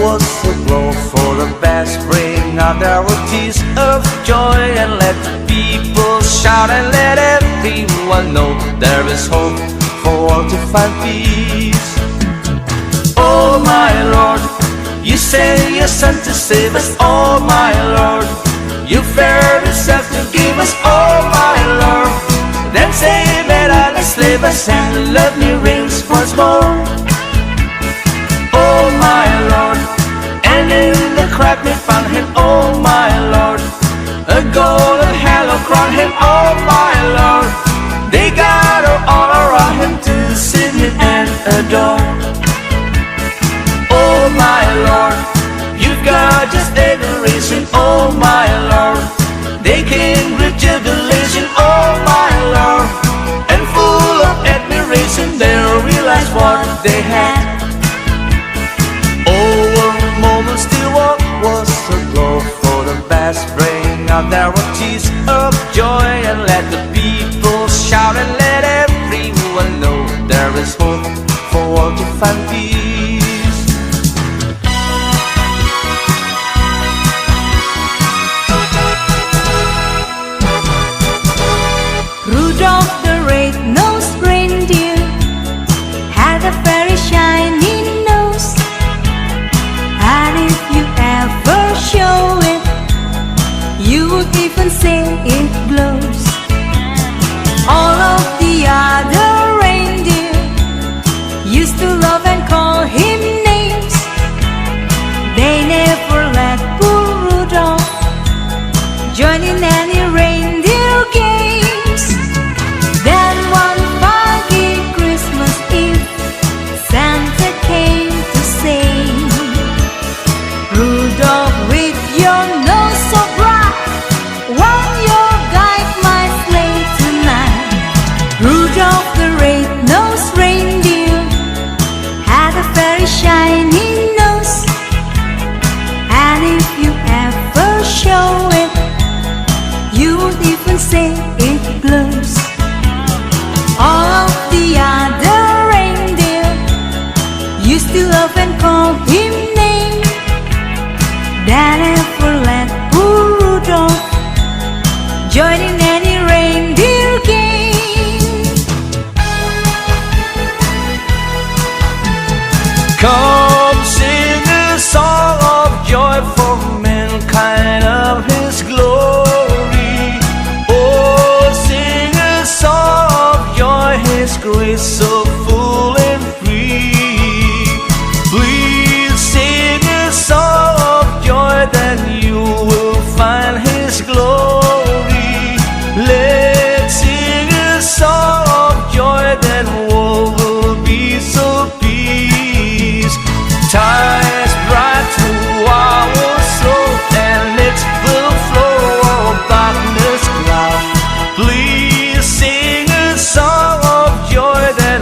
was aglow for the best. Bring out our tears of joy and let the people shout and let everyone know there is hope for all to find peace. Oh my Lord, you sent your Son to save us. Oh my Lord, you fared yourself to give us. Oh my Lord, then save it and enslave us, and love me reigns once more. Oh my Lord, and in the crack we found him. Oh my Lord, a golden halo crowned him. Oh my Lord, they gather all around him to sing him and adore. Oh my Lord, you've got just adoration. Oh my Lord, they came with jubilation. Oh my Lord, and full of admiration they realized what they had. Oh, a moment still what was aglow for the best. Bring out their tears of joy and let the people shout and let everyone know there is hope for all to find peace. Rudolph the red-nosed reindeer had a very shiny nose, and if you ever show it, you would even say it glows. All of the other reindeer used to love and call him names. They never let poor Rudolph join in any reindeer games. Then one foggy Christmas Eve, Santa came to say, Rudolph, with your nose so bright, won't you guide my sleigh tonight? Rudolph the red-nosed reindeer had a very shiny nose, and if you ever show it, you would even say it glows. All of the other reindeer used to love and call him names. They never let poor Rudolph join in any reindeer game. Come sing a song of joy for mankind of his glory. Oh, sing a song of joy, his grace so full and free. Please sing a song of joy, then you will find his glory. Let's sing a song of joy, then all will be so peace. Time is bright to our soul, and it will flow all darkness cloud. Please sing a song of joy, then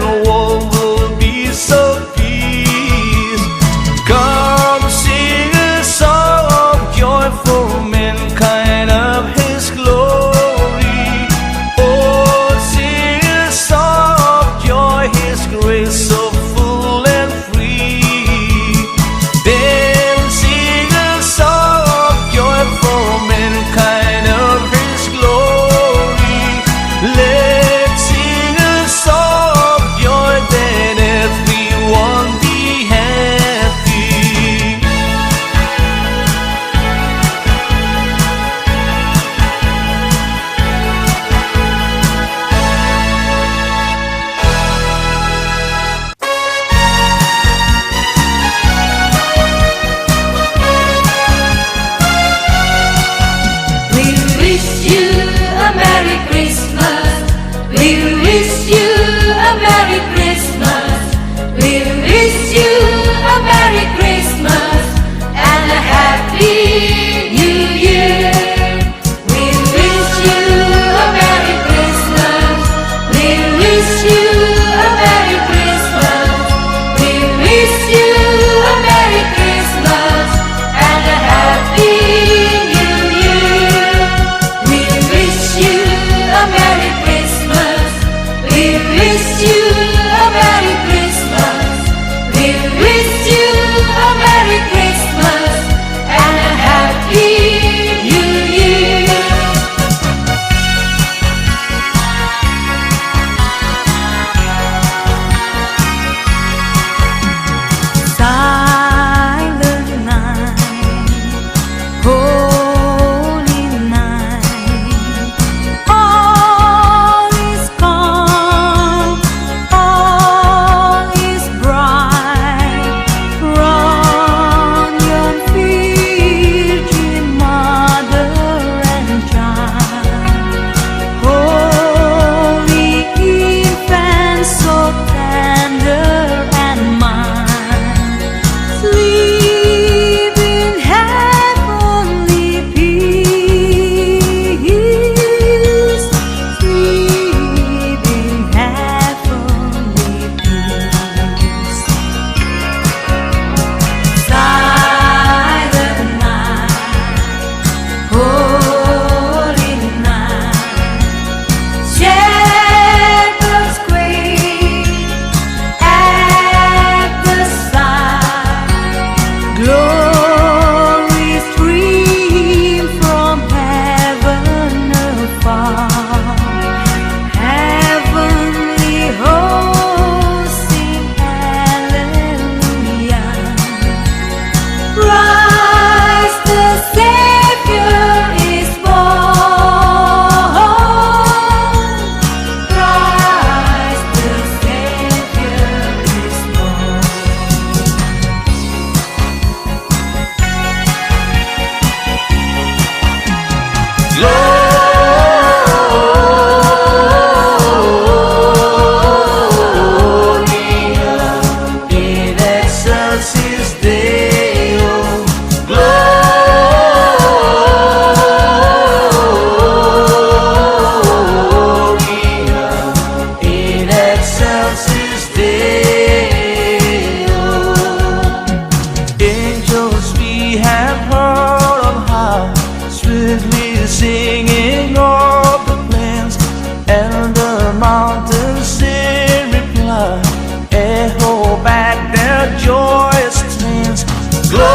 their joyous strains. Gloria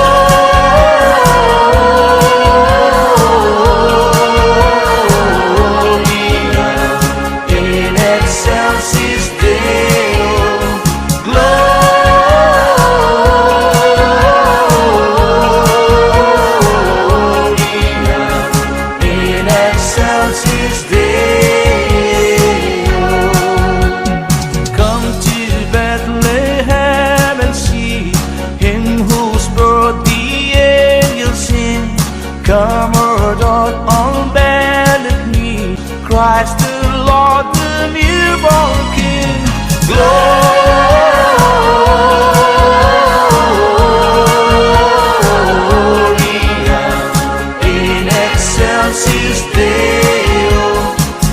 in excelsis Deo. Gloria in excelsis Deo. Come to Bethlehem and see Him whose birth the angels sing. Come, adore on bended knee, Christ the Lord, the newborn King. Gloria in excelsis Deo.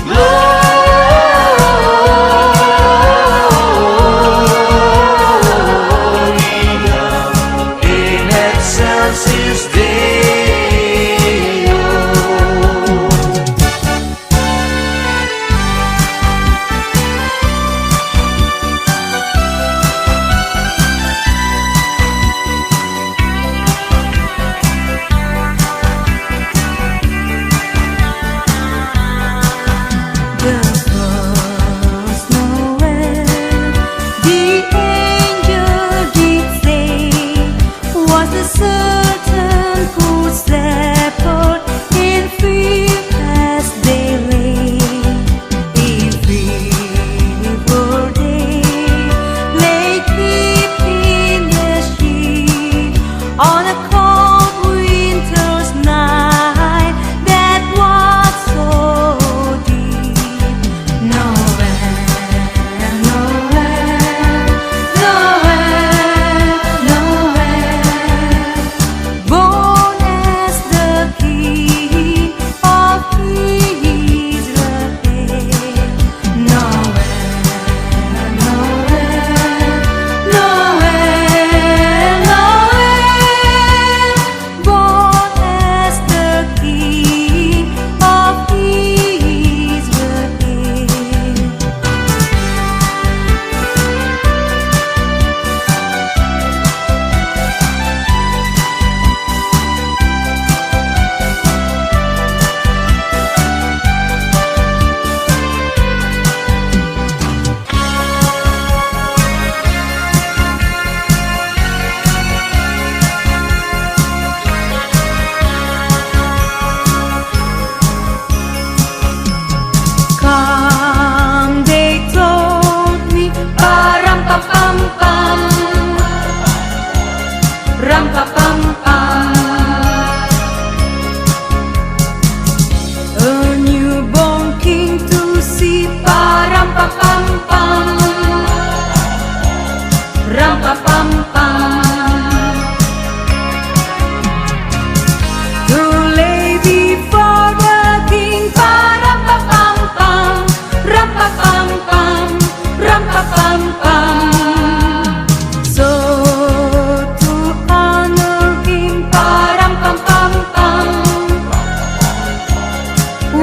Gloria in excelsis Deo. The first Noel, the angel did say, was the certain good shepherd in field as they lay. If we were they, lay keeping the sheep on a cold winter's night that was so deep. Noel, Noel, Noel, Noel, born as the King of Israel. Noel, Noel, Noel, Noel, born as the King of Israel. Come, they told me, pa-ram-pa-pam-pam, ram-pa-pam-pam. A newborn king to see, pa-ram-pa-pam-pam, ram-pa-pam-pam. To lay before the king, pa-ram-pa-pam-pam, ram-pa-pam-pam, ram-pa-pam-pam. So to honor him, pa-ram-pam-pam-pam,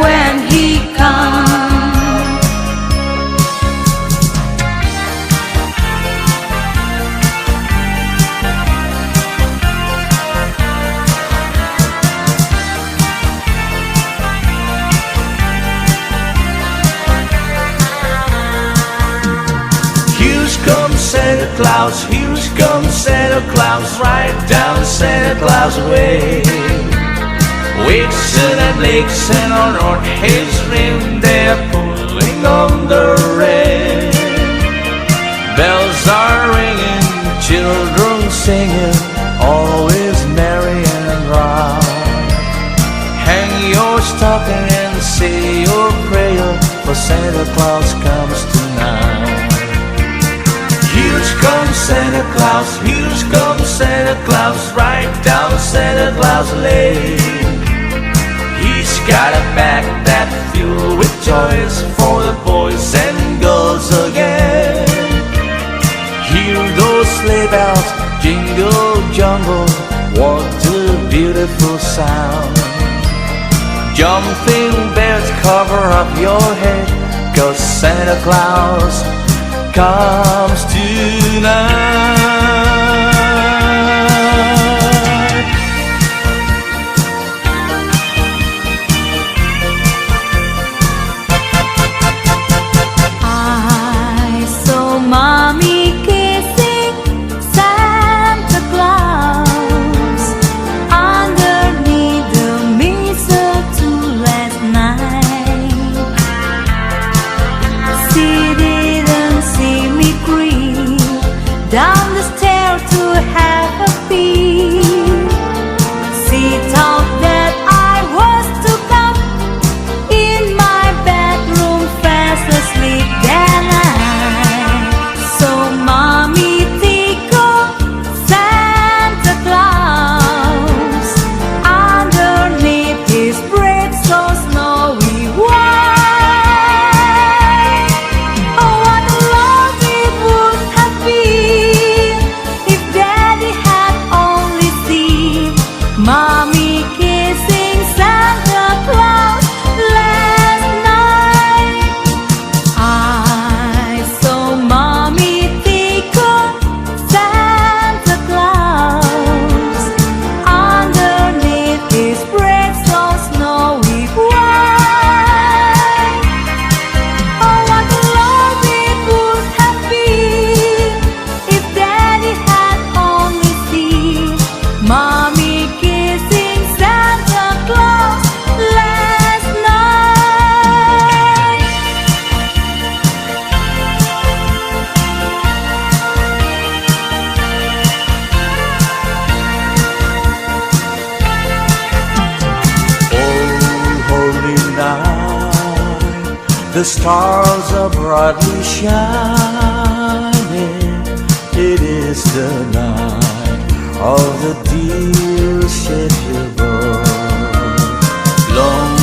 when he comes. Here's come Santa Claus, here's come Santa Claus, right down Santa Claus way. Vixen and Vixen on his reindeer pulling on the rein. Bells are ringing, children singing, always merry and round. Hang your stocking and say your prayer, for Santa Claus comes tonight. Here's come Santa Claus, here's come Santa Claus, right down Santa Claus Lane. He's got a bag that filled with toys for the boys and girls again. Hear those sleigh bells jingle jungle, what a beautiful sound. Jumping bears cover up your head, 'cause Santa Claus comes tonight. happy. She thought that I was to come in my bedroom fast asleep that night. So mommy tickled Santa Claus underneath his braid so snowy white. Oh, what a love it would have been if Daddy had only seen mommy kissing Santa Claus last night. I saw mommy tickle Santa Claus underneath his braid so snowy white. Oh, what a love it would have been if Daddy had only seen mommy kissing Santa Claus last night. Oh, holy night, the stars are brightly shining. It is the night of the dear Savior born. Long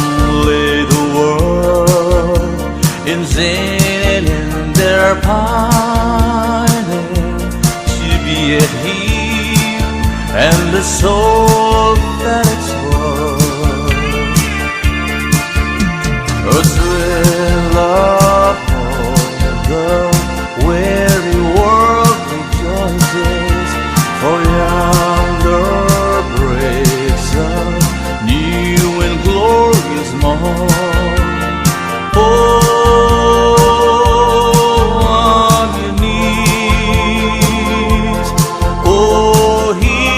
lay the world in sin and in their pining, to be at Him and the soul that its worth. A thrill of hope, the weary world rejoices, for yonder breaks a new and glorious morn. Oh, on your knees, oh, hear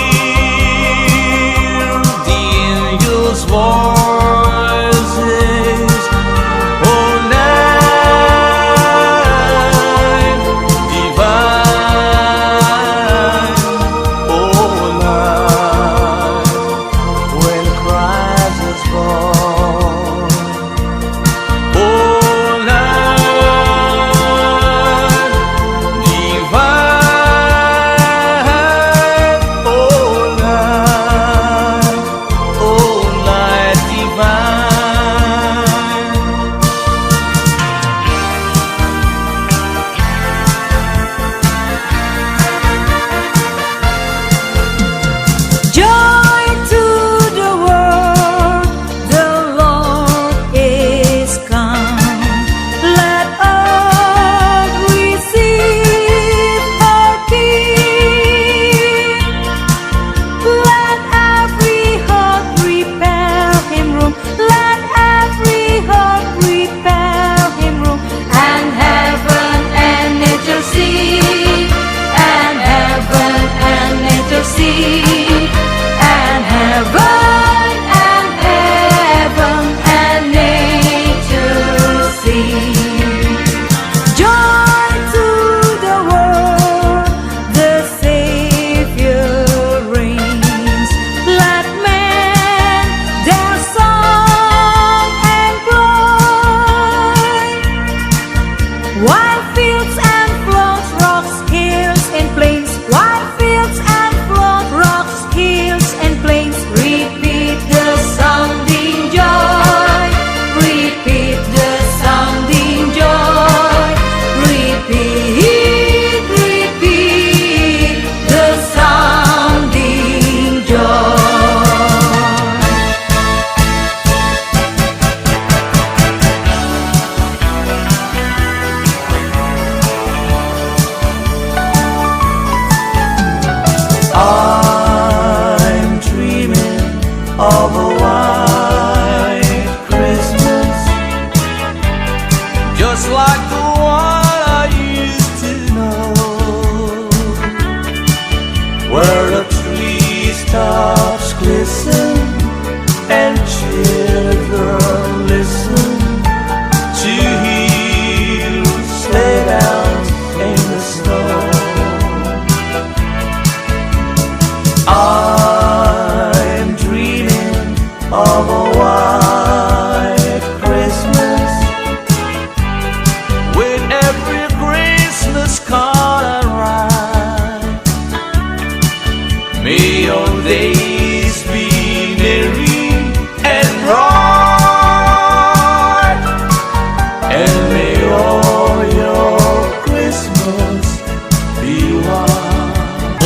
days be merry and bright, and may all your Christmas be white.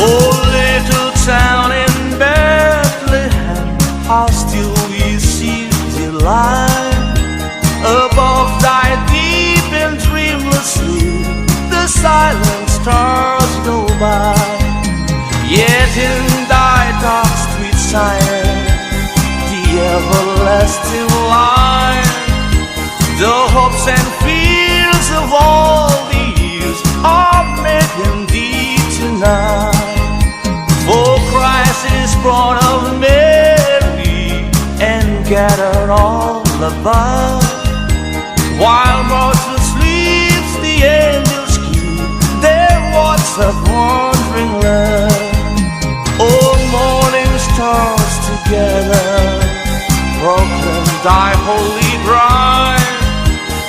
Oh, little town in Bethlehem, how still we see delight. Above thy deep and dreamless sleep, the silent stars go by. Yet in thy dark street silence, the everlasting light, the hopes and fears of all the years are met in thee tonight. For Christ is born of Mary and gathered all above. While mortal sleeps, the angels keep their watch of wandering love. Oh, morning stars together proclaim thy holy bride,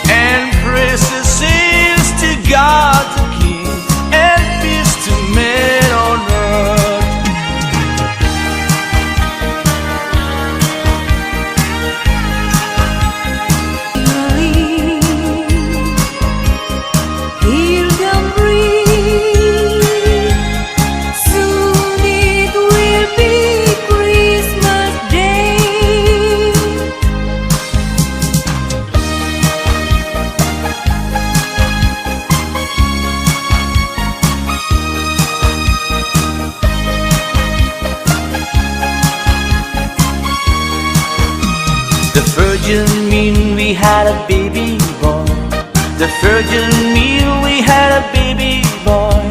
and praises sings to God the King, and peace to men on earth. Hear them breathe. Soon it will be Christmas Day. The virgin mean we had a baby boy. The virgin meal we had a baby boy.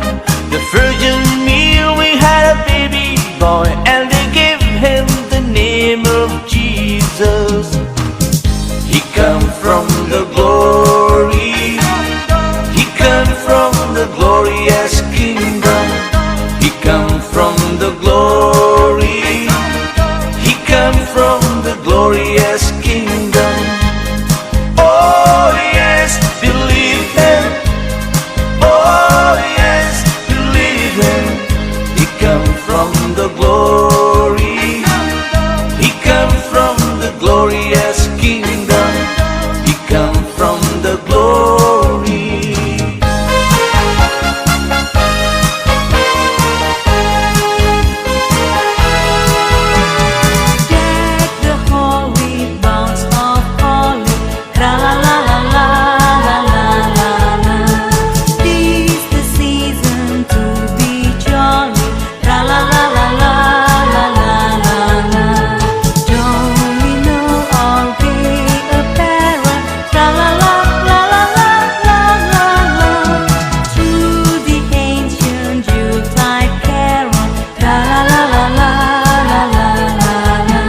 The virgin meal we had a baby boy, and they gave him the name of Jesus. He come from the glory. He come from the glorious kingdom. He come from the glory. He come from the glorious kingdom. Oh yes, believe him. Oh yes, believe him. He come from the glory. He come from the glorious kingdom. He come from the glory. Deck the hall with boughs of holly. Tra la la la la la la la la. Tis the season to be jolly. Tra la la la la la la la la. Don't we know all gay apparel? Tra la la la la la la la la. Through the ancient Yuletide carol. Tra la la la la la la la la.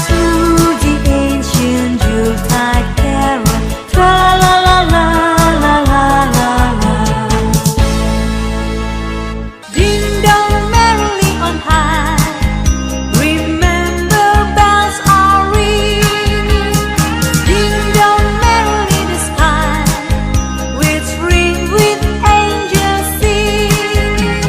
Through the ancient Yuletide carol, tra la la la la la la la. Ding dong merrily on high, remember bells are ringing. Ding dong merrily the sky, which ring with angels singing.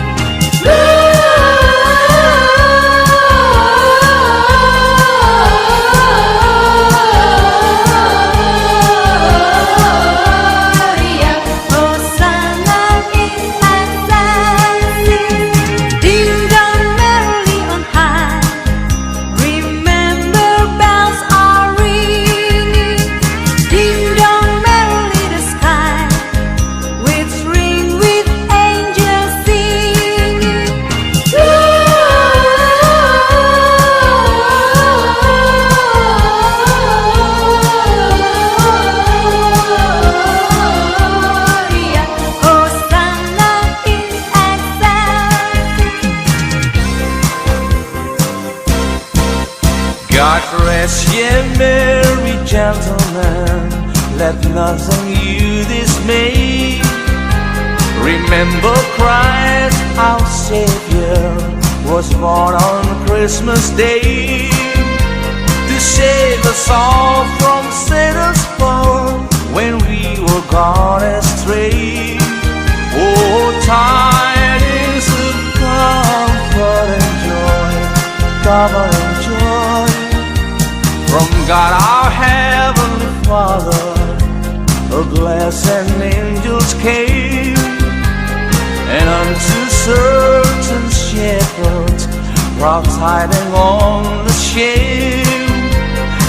Gloria, Hosanna in excelsis. Ding dong merrily on high, remember bells are ringing. Ding dong merrily the sky, which ring with angels singing. Gloria, Hosanna in excelsis. God rest ye merry gentlemen, let nothing you dismay. Remember Christ our Savior was born on Christmas Day, to save us all from sinners' fall when we were gone Father, a glass and angels came, and unto certain shepherds brought tidings on the shame,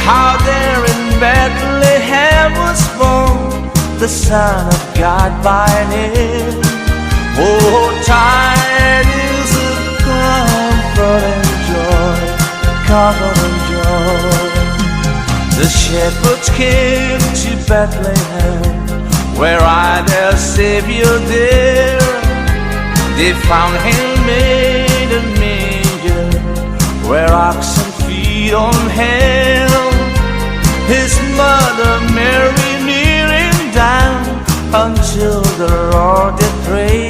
how there in Bethlehem was born the Son of God by name. Oh, tidings of comfort and joy, comfort and joy. The shepherds came to Bethlehem, where I their Savior dear. They found him made a manger, where oxen feed on hell. His mother Mary kneeling down until the Lord did pray.